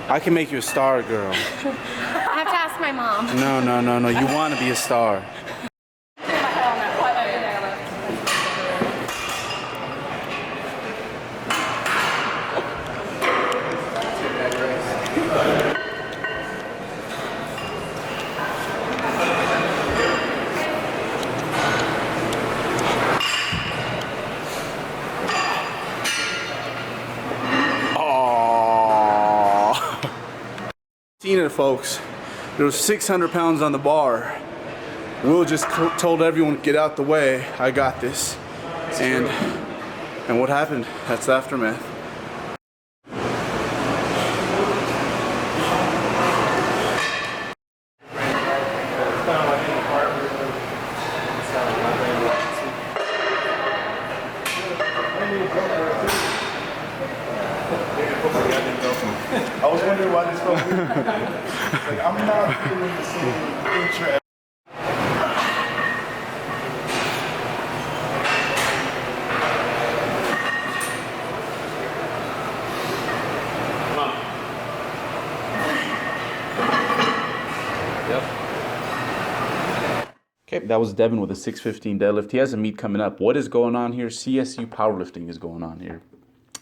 I can make you a star, girl. I have to ask my mom. No, no, no, no. You want to be a star. Seen it, folks. There was 600 pounds on the bar. Will just told everyone, get out the way. I got this. And what happened? That's the aftermath. I was wondering why this felt weird. Like, I'm not feeling the same intro. Okay, that was Devin with a 615 deadlift. He has a meet coming up. What is going on here? CSU powerlifting is going on here.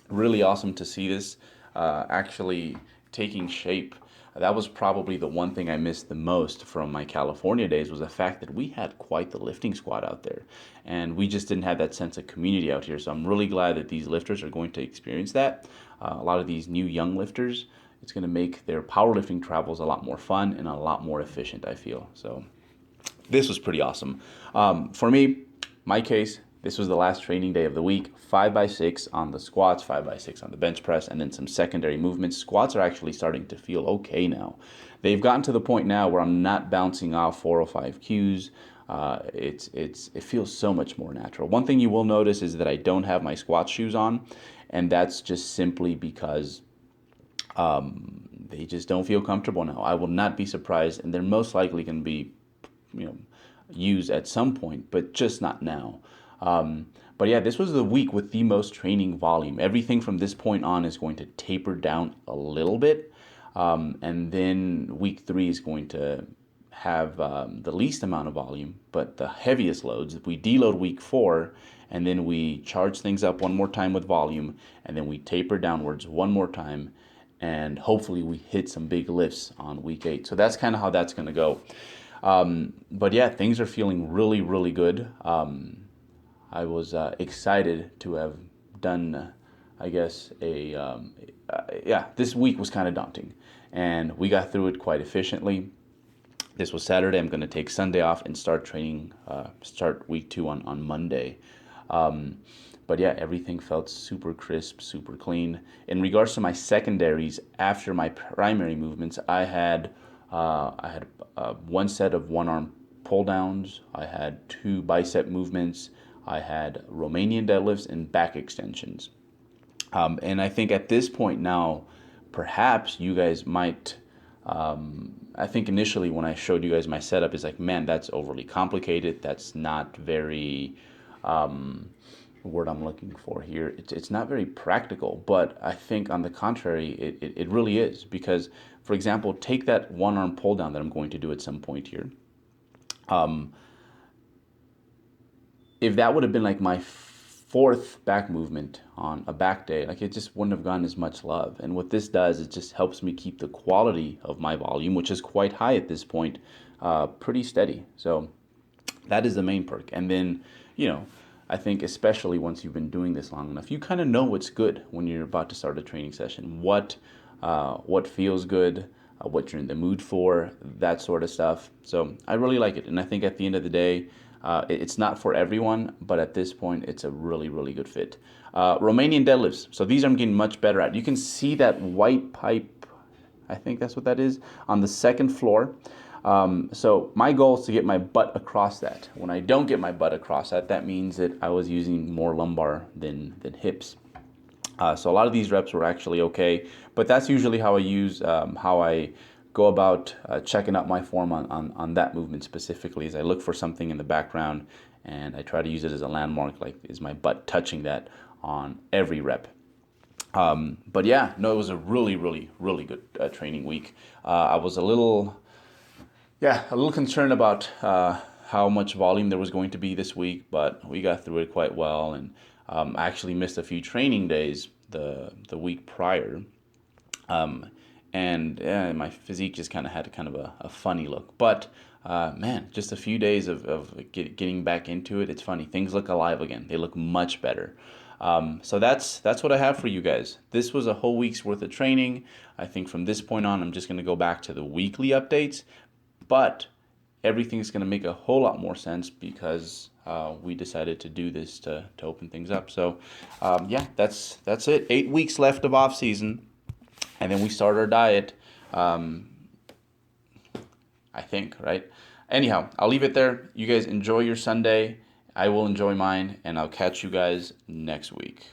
Really awesome to see this actually taking shape. That was probably the one thing I missed the most from my California days, was the fact that we had quite the lifting squad out there. And we just didn't have that sense of community out here. So I'm really glad that these lifters are going to experience that. A lot of these new young lifters, it's going to make their powerlifting travels a lot more fun and a lot more efficient, I feel. So this was pretty awesome. For me, my case, this was the last training day of the week. 5x6 on the squats, 5x6 on the bench press, and then some secondary movements. Squats are actually starting to feel okay now. They've gotten to the point now where I'm not bouncing off 4 or 5 Qs. It feels so much more natural. One thing you will notice is that I don't have my squat shoes on, and that's just simply because they just don't feel comfortable now. I will not be surprised, and they're most likely going to be, used at some point, but just not now. But yeah, this was the week with the most training volume. Everything from this point on is going to taper down a little bit. And then week 3 is going to have the least amount of volume, but the heaviest loads. We deload week 4, and then we charge things up one more time with volume, and then we taper downwards one more time, and hopefully we hit some big lifts on week 8. So that's kind of how that's going to go. But yeah, things are feeling really, really good. I was excited to have done, I guess, this week was kind of daunting, and we got through it quite efficiently. This was Saturday. I'm going to take Sunday off and start training, start week 2 on Monday. But yeah, everything felt super crisp, super clean. In regards to my secondaries, after my primary movements, I had one set of one-arm pull-downs. I had 2 bicep movements. I had Romanian deadlifts and back extensions. And I think at this point now, perhaps you guys might, I think initially when I showed you guys my setup, is like, man, that's overly complicated. That's not very, word I'm looking for here. It's not very practical, but I think on the contrary, it really is. Because, for example, take that one-arm pull-down that I'm going to do at some point here. If that would have been like my 4th back movement on a back day, like, it just wouldn't have gotten as much love. And what this does, it just helps me keep the quality of my volume, which is quite high at this point, pretty steady. So that is the main perk. And then, I think especially once you've been doing this long enough, you kind of know what's good when you're about to start a training session. What feels good, what you're in the mood for, that sort of stuff. So I really like it. And I think at the end of the day, it's not for everyone, but at this point, it's a really, really good fit. Romanian deadlifts. So these I'm getting much better at. You can see that white pipe, I think that's what that is, on the 2nd floor. So my goal is to get my butt across that. When I don't get my butt across that, that means that I was using more lumbar than hips. So a lot of these reps were actually okay, but that's usually how I go about checking out my form on that movement specifically, is I look for something in the background and I try to use it as a landmark, like, is my butt touching that on every rep. But yeah, no, it was a really, really, really good training week. I was a little concerned about how much volume there was going to be this week, but we got through it quite well. And I actually missed a few training days the week prior, and my physique just kind of had a funny look. But man, just a few days of getting back into it, it's funny. Things look alive again. They look much better. So that's what I have for you guys. This was a whole week's worth of training. I think from this point on, I'm just going to go back to the weekly updates, but everything's going to make a whole lot more sense because we decided to do this to open things up. So yeah, that's it. 8 weeks left of off season, and then we start our diet. I think, right? Anyhow, I'll leave it there. You guys enjoy your Sunday. I will enjoy mine, and I'll catch you guys next week.